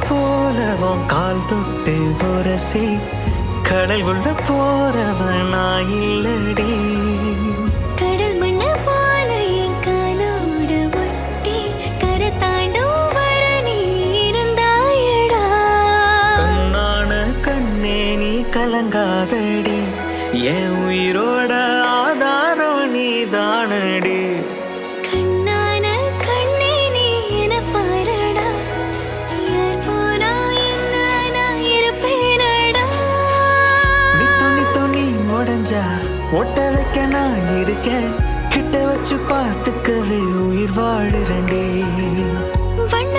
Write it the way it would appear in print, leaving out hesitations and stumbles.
போலவும் கால் தொட்டு உரசி கடல் உள்ள போறவன் நான் இல்லடி. கடல் மண்ண போல என் காலோடு ஒட்டி கரை தாண்டும் வர நீ இருந்தாயடா. கண்ணான கண்ணே நீ கலங்காதடி, என் உயிரோட ஆதாரம் நீ தானடி. கண்ணான கண்ணே நீ என பாரடா, யார் போனா என்ன நான் இருப்பேனடா. நீ துணி துணி உடஞ்சா ஒட்ட வைக்க நான் இருக்கேன், கிட்ட வச்சு பார்த்துக்கவே உயிர் வாழுறேன்டே. வண்ண